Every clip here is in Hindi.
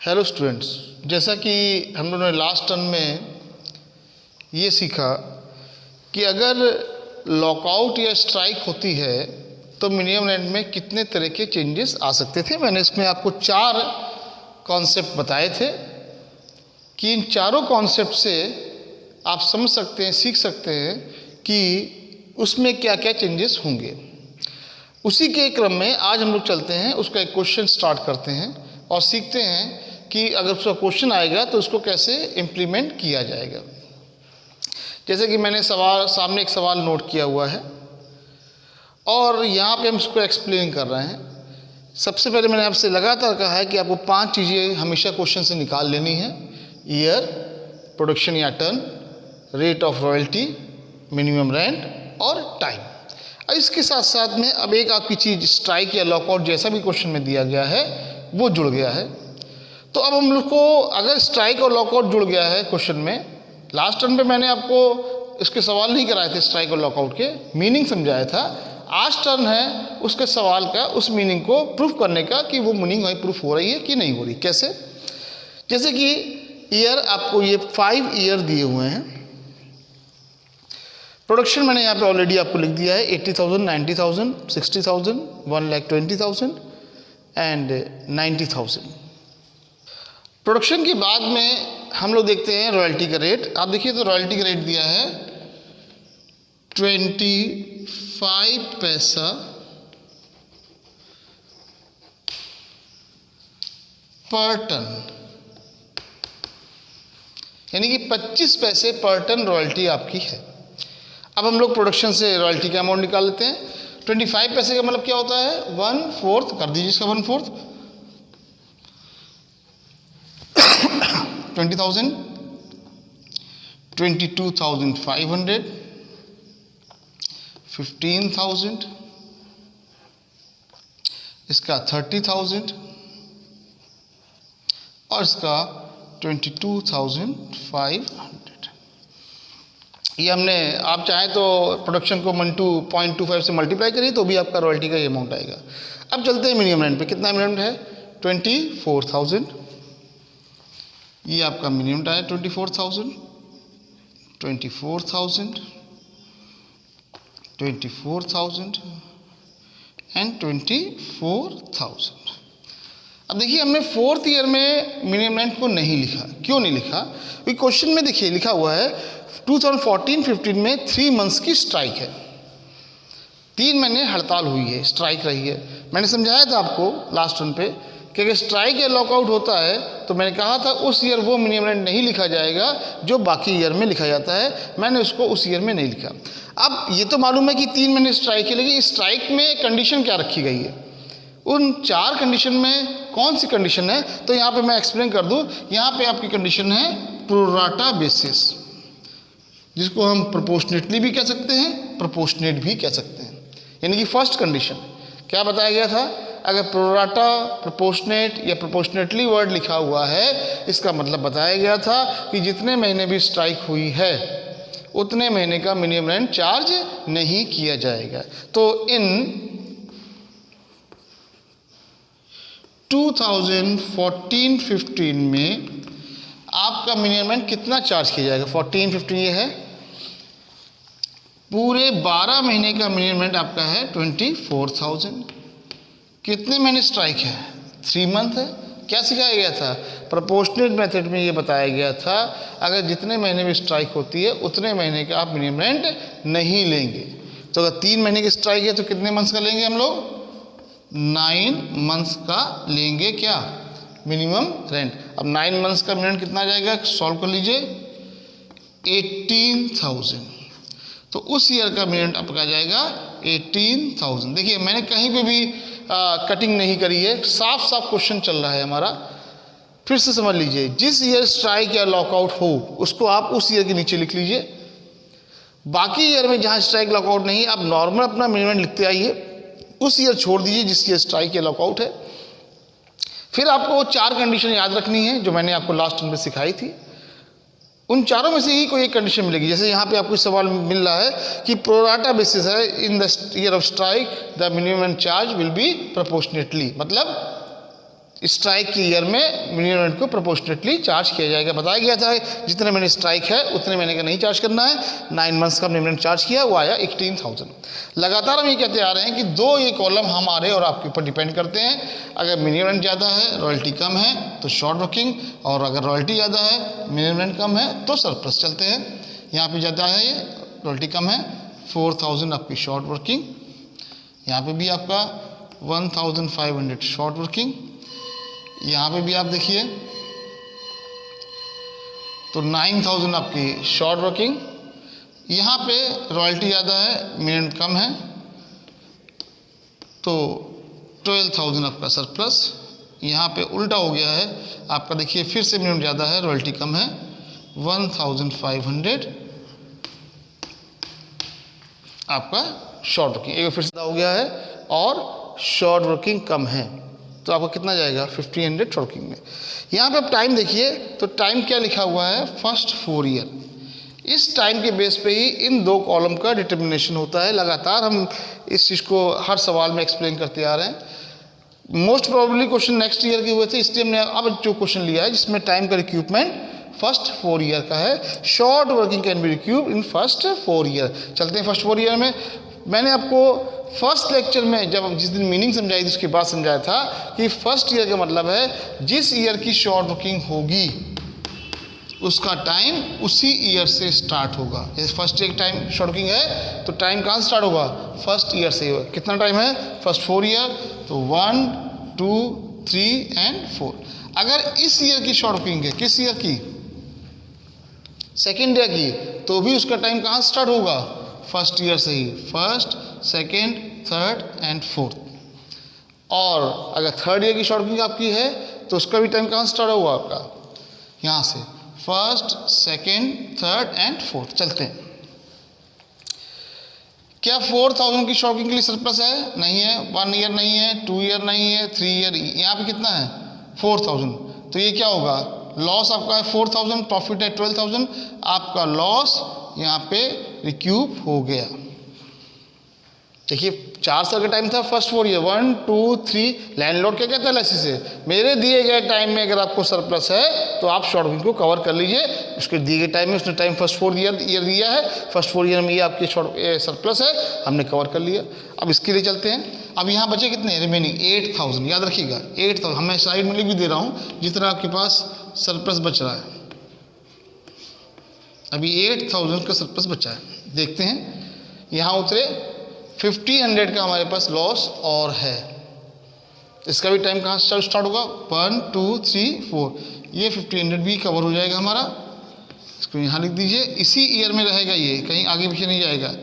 हेलो स्टूडेंट्स, जैसा कि हम लोगों ने लास्ट टर्म में ये सीखा कि अगर लॉकआउट या स्ट्राइक होती है तो मिनिमम रेंट में कितने तरह के चेंजेस आ सकते थे। मैंने इसमें आपको 4 कॉन्सेप्ट बताए थे कि इन चारों कॉन्सेप्ट से आप समझ सकते हैं, सीख सकते हैं कि उसमें क्या क्या चेंजेस होंगे। उसी के क्रम में आज हम लोग चलते हैं, उसका एक क्वेश्चन स्टार्ट करते हैं और सीखते हैं कि अगर उसका क्वेश्चन आएगा तो उसको कैसे इम्प्लीमेंट किया जाएगा। जैसे कि मैंने सामने एक सवाल नोट किया हुआ है और यहाँ पे हम इसको एक्सप्लेन कर रहे हैं। सबसे पहले मैंने आपसे लगातार कहा है कि आपको 5 चीज़ें हमेशा क्वेश्चन से निकाल लेनी है: ईयर, प्रोडक्शन या turn, rate of royalty, minimum rent और टाइम। इसके साथ साथ में अब एक आपकी चीज़ स्ट्राइक या लॉकआउट जैसा भी क्वेश्चन में दिया गया है वो जुड़ गया है। तो अब हम लोग को अगर स्ट्राइक और लॉकआउट जुड़ गया है क्वेश्चन में, लास्ट टर्म पे मैंने आपको इसके सवाल नहीं कराए थे, स्ट्राइक और लॉकआउट के मीनिंग समझाया था। आज टर्न है उसके सवाल का, उस मीनिंग को प्रूफ करने का कि वो मीनिंग वही प्रूफ हो रही है कि नहीं हो रही। कैसे? जैसे कि ईयर, आपको ये 5 ईयर दिए हुए हैं। प्रोडक्शन मैंने यहाँ पे ऑलरेडी आपको लिख दिया है: 80,000, 90,000, 60,000, 1,20,000 एंड 90,000। प्रोडक्शन के बाद में हम लोग देखते हैं रॉयल्टी का रेट। आप देखिए तो रॉयल्टी का रेट दिया है 25 पैसा पर टन, यानी कि 25 पैसे पर टन रॉयल्टी आपकी है। अब हम लोग प्रोडक्शन से रॉयल्टी का अमाउंट निकाल लेते हैं। 25 पैसे का मतलब क्या होता है? 1/4 कर दीजिए इसका 1/4। 20,000, 22,500, 15,000, इसका 30,000 और इसका 22,500। ये हमने, आप चाहें तो प्रोडक्शन को 0.25 से मल्टीप्लाई करिए तो भी आपका रॉयल्टी का ये अमाउंट आएगा। अब चलते हैं मिनिमम रेंट पे। कितना मिनिमम है? 24,000। ये आपका मिनिमम आया 24,000, 24,000, 24,000 एंड 24,000। अब देखिए हमने 4th ईयर में मिनिमम रेंट को नहीं लिखा। क्यों नहीं लिखा? क्योंकि क्वेश्चन में देखिए लिखा हुआ है 2014-15 में 3 मंथ्स की स्ट्राइक है, 3 महीने हड़ताल हुई है, स्ट्राइक रही है। मैंने समझाया था आपको लास्ट वन पे कि अगर स्ट्राइक या लॉकआउट होता है तो मैंने कहा था उस ईयर वो मिनिमम रेंट नहीं लिखा जाएगा जो बाकी ईयर में लिखा जाता है। मैंने उसको उस ईयर में नहीं लिखा। अब ये तो मालूम है कि 3 महीने स्ट्राइक है, लेकिन स्ट्राइक में कंडीशन क्या रखी गई है? उन 4 कंडीशन में कौन सी कंडीशन है? तो यहाँ पे मैं एक्सप्लेन कर दूँ। यहाँ पे आपकी कंडीशन है प्रोराटा बेसिस, जिसको हम प्रोपोर्शनेटली भी कह सकते हैं, प्रोपोर्शनेट भी कह सकते हैं। यानी कि फर्स्ट कंडीशन क्या बताया गया था? अगर प्रोराटा, प्रोपोर्शनेट या प्रोपोर्शनेटली वर्ड लिखा हुआ है, इसका मतलब बताया गया था कि जितने महीने भी स्ट्राइक हुई है उतने महीने का मिनिमम रेंट चार्ज नहीं किया जाएगा। तो इन 2014-15 में आपका मिनिमम रेंट कितना चार्ज किया जाएगा? 14-15 ये है, पूरे 12 महीने का मिनिमम रेंट आपका है 24,000। कितने महीने स्ट्राइक है? 3 मंथ है। क्या सिखाया गया था? प्रोपोर्शनेट मेथड में ये बताया गया था अगर जितने महीने में स्ट्राइक होती है उतने महीने का आप मिनिमम रेंट नहीं लेंगे। तो अगर 3 महीने की स्ट्राइक है तो कितने मंथ्स का लेंगे हम लोग? 9 मंथ्स का लेंगे क्या? Minimum rent. अब 9 मंथ्स का मिनिमम कितना आ जाएगा? सॉल्व कर लीजिए। 18,000। तो उस ईयर का मिनिमम आपका आ जाएगा 18,000। देखिए मैंने कहीं पे भी कटिंग नहीं करी है, साफ साफ क्वेश्चन चल रहा है हमारा। फिर से समझ लीजिए, जिस ईयर स्ट्राइक या लॉकआउट हो उसको आप उस ईयर के नीचे लिख लीजिए। बाकी ईयर में जहाँ स्ट्राइक लॉकआउट नहीं, आप नॉर्मल अपना मिनिमम लिखते आइए, उस ईयर छोड़ दीजिए जिस ईयर स्ट्राइक या लॉकआउट है। फिर आपको 4 कंडीशन याद रखनी है जो मैंने आपको लास्ट टाइम में सिखाई थी। उन चारों में से ही कोई एक कंडीशन मिलेगी। जैसे यहाँ पे आपको सवाल मिल रहा है कि प्रोराटा बेसिस है, in the year of strike the minimum charge will be proportionately, मतलब स्ट्राइक के ईयर में मिनिमम रेंट को प्रोपोर्शनेटली चार्ज किया जाएगा। बताया गया था जितने महीने स्ट्राइक है उतने महीने का नहीं चार्ज करना है। 9 मंथ्स का मिनिमम रेंट चार्ज किया, वो आया 18,000। लगातार हम ये कहते आ रहे हैं कि दो ये कॉलम हमारे और आपके ऊपर डिपेंड करते हैं। अगर मिनिमम रेंट ज़्यादा है, रॉयल्टी कम है तो शॉर्ट वर्किंग, और अगर रॉयल्टी ज़्यादा है, मिनिमम रेंट कम है तो सरप्लस चलते हैं। यहाँ पे ज़्यादा है, ये रॉयल्टी कम है, 4,000 आपकी शॉर्ट वर्किंग, यहाँ पे भी आपका 1,500 शॉर्ट वर्किंग, यहाँ पे भी आप देखिए तो 9,000 आपकी शॉर्ट वर्किंग, यहाँ पे रॉयल्टी ज़्यादा है, मिनिमम कम है तो 12,000 आपका सरप्लस। यहाँ पे उल्टा हो गया है आपका, देखिए फिर से मिनिमम ज़्यादा है, रॉयल्टी कम है, 1,500 आपका शॉर्ट वर्किंग। एक फिर से हो गया है और शॉर्ट वर्किंग कम है तो आपको कितना जाएगा 1,500 शॉर्ट वर्किंग में। यहाँ पे आप टाइम देखिए तो टाइम क्या लिखा हुआ है, फर्स्ट 4 ईयर। इस टाइम के बेस पे ही इन दो कॉलम का डिटर्मिनेशन होता है। लगातार हम इस चीज़ को हर सवाल में एक्सप्लेन करते आ रहे हैं। Most probably question next year के हुए थे, इसलिए हमने अब जो क्वेश्चन लिया है जिसमें टाइम का रिक्यूपमेंट फर्स्ट 4 ईयर का है। Short working can be रिक्यूब in first 4 year. चलते हैं फर्स्ट 4 ईयर में। मैंने आपको फर्स्ट लेक्चर में जब जिस दिन मीनिंग समझाई थी उसके बाद समझाया था कि फर्स्ट ईयर का मतलब है जिस ईयर की शॉर्ट वर्किंग होगी उसका टाइम उसी ईयर से स्टार्ट होगा। जैसे first year time short working है तो टाइम कहाँ से स्टार्ट होगा, फर्स्ट ईयर से। कितना टाइम है, फर्स्ट 4 ईयर, तो 1, 2, 3 एंड 4। अगर इस ईयर की शॉर्ट वर्किंग है, किस ईयर की, सेकेंड ईयर की, तो भी उसका टाइम कहाँ से स्टार्ट होगा, फर्स्ट ईयर से ही, first, second, third and fourth. और अगर थर्ड ईयर की शॉर्ट वर्किंग आपकी है तो उसका भी टाइम कहाँ से स्टार्ट होगा आपका, यहाँ से, first, second, third and fourth. चलते हैं। क्या 4,000 की शॉर्ट वर्किंग के लिए सरप्लस है, नहीं है। 1 ईयर नहीं है, 2 ईयर नहीं है, 3 ईयर, यहाँ पे कितना है 4,000, तो ये क्या होगा, लॉस आपका है 4,000, प्रॉफिट है 12,000, आपका लॉस यहाँ पे रिक्यूब हो गया। देखिए 4 साल का टाइम था, फर्स्ट 4 ईयर, 1, 2, 3। लैंडलॉर्ड क्या कहता है एलआईसी से, मेरे दिए गए टाइम में अगर आपको सरप्लस है तो आप शॉर्ट वर्किंग को कवर कर लीजिए। उसके दिए गए टाइम में उसने टाइम फर्स्ट 4 ईयर दिया है, फर्स्ट 4 ईयर में ये आपकी सरप्लस है, हमने कवर कर लिया। अब इसके लिए चलते हैं। अब यहाँ बचे कितने रिमेनिंग, 8,000, याद रखिएगा 8,000। मैं साइड में लिख भी दे रहा हूँ जितना आपके पास सरप्लस बच रहा है। अभी 8,000 का सरप्लस बचा है। देखते हैं, यहाँ उतरे 1,500 का हमारे पास लॉस और है। इसका भी टाइम कहाँ से स्टार्ट होगा, 1, 2, 3, 4। ये 1,500 भी कवर हो जाएगा हमारा। इसको यहाँ लिख दीजिए, इसी ईयर में रहेगा, ये कहीं आगे पीछे नहीं जाएगा।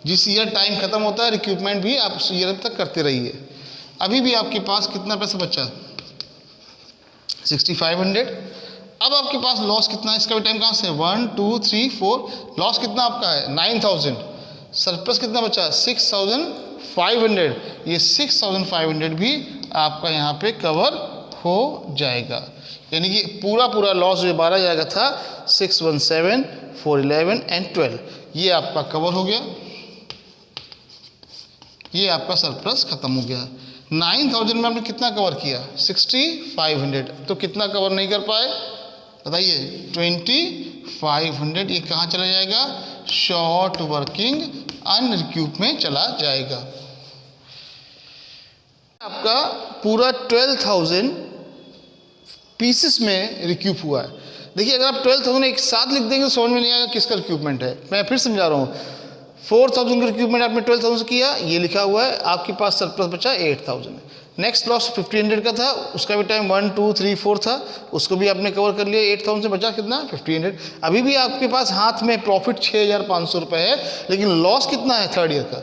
जिस ईयर टाइम खत्म होता है रिक्रूटमेंट भी आप उस ईयर तक करते रहिए। अभी भी आपके पास कितना पैसा बचा, 6,500। अब आपके पास लॉस कितना है, इसका भी टाइम कहाँ से, 1, 2, 3, 4। लॉस कितना आपका है 9,000। सरप्लस कितना बचा, 6,500। ये 6,500 भी आपका यहाँ पे कवर हो जाएगा। यानी कि पूरा लॉस जो 12,000 का था, 617, 411 एंड 12, ये आपका कवर हो गया। ये आपका सरप्लस खत्म हो गया। 9,000 में आपने कितना कवर किया, 6,500। तो कितना कवर नहीं कर पाए बताइए, 2,500। ये कहाँ चला जाएगा, शॉर्ट वर्किंग अनरिक्यूब में चला जाएगा। आपका पूरा 12,000 पीसेस में रिक्यूब हुआ है। देखिए अगर आप 12,000 एक साथ लिख देंगे तो समझ में नहीं आएगा किसका रिक्यूबमेंट है। मैं फिर समझा रहा हूँ, 4,000 का रिक्यूबमेंट आपने 12,000 से किया, ये लिखा हुआ है, आपके पास सरप्लस बचा 8,000। नेक्स्ट लॉस 1,500 का था, उसका भी टाइम 1, 2, 3, 4 था, उसको भी आपने कवर कर लिया। 8,000 से बचा कितना, 1,500। अभी भी आपके पास हाथ में प्रॉफिट 6,500 रुपये है, लेकिन लॉस कितना है थर्ड ईयर का,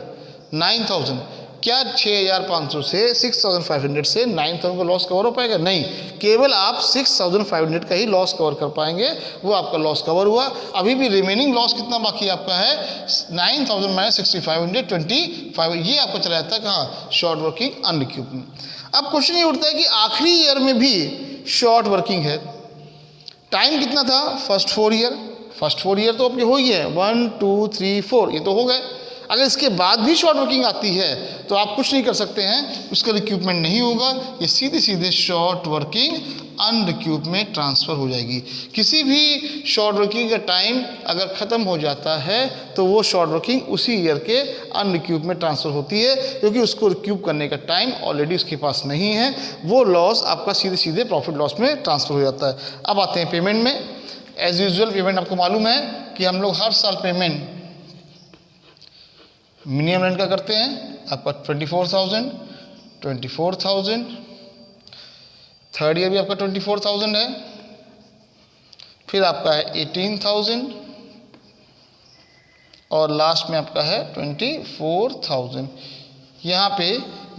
9,000। क्या 6,500 से 6,500 से 9,000 का लॉस कवर हो पाएगा, नहीं। केवल आप 6,500 का ही लॉस कवर कर पाएंगे, वो आपका लॉस कवर हुआ। अभी भी रिमेनिंग लॉस कितना बाकी आपका है, 9,000 माइनस 6,500, 25। ये आपको चला जाता है कहाँ, शॉर्ट वर्किंग अनरिक्यूब में। अब क्वेश्चन ये उठता है कि आखिरी ईयर में भी शॉर्ट वर्किंग है, टाइम कितना था, फर्स्ट 4 ईयर। फर्स्ट 4 ईयर तो आपके हो ही है, 1, 2, 3, 4, ये तो हो गए। अगर इसके बाद भी शॉर्ट वर्किंग आती है तो आप कुछ नहीं कर सकते हैं, उसका रिक्यूपमेंट नहीं होगा, ये सीधे सीधे शॉर्ट वर्किंग अनरिक्यूप में ट्रांसफ़र हो जाएगी। किसी भी शॉर्ट वर्किंग का टाइम अगर ख़त्म हो जाता है तो वो शॉर्ट वर्किंग उसी ईयर के अनरिक्यूप में ट्रांसफ़र होती है, क्योंकि उसको रिक्यूप करने का टाइम ऑलरेडी उसके पास नहीं है, वो लॉस आपका सीधे सीधे प्रॉफिट लॉस में ट्रांसफ़र हो जाता है। अब आते हैं पेमेंट में। एज यूजुअल पेमेंट आपको मालूम है कि हम लोग हर साल पेमेंट मिनिमम रेंट का करते हैं, आपका 24,000, थर्ड ईयर भी आपका 24,000 है, फिर आपका है 18,000 और लास्ट में आपका है 24,000। यहाँ पे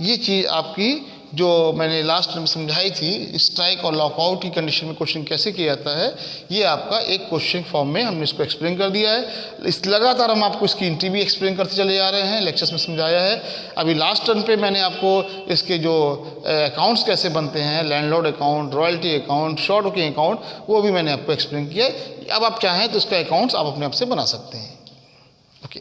ये चीज़ आपकी जो मैंने लास्ट में समझाई थी, स्ट्राइक और लॉकआउट की कंडीशन में क्वेश्चन कैसे किया जाता है, ये आपका एक क्वेश्चन फॉर्म में हमने इसको एक्सप्लेन कर दिया है। इस लगातार हम आपको इसकी एंट्री भी एक्सप्लेन करते चले जा रहे हैं, लेक्चर्स में समझाया है। अभी लास्ट टर्न पे मैंने आपको इसके जो अकाउंट्स कैसे बनते हैं, landlord account, royalty account, short working account, वो भी मैंने आपको एक्सप्लेन किया है। अब आप चाहें तो इसका अकाउंट्स आप अपने आप से बना सकते हैं।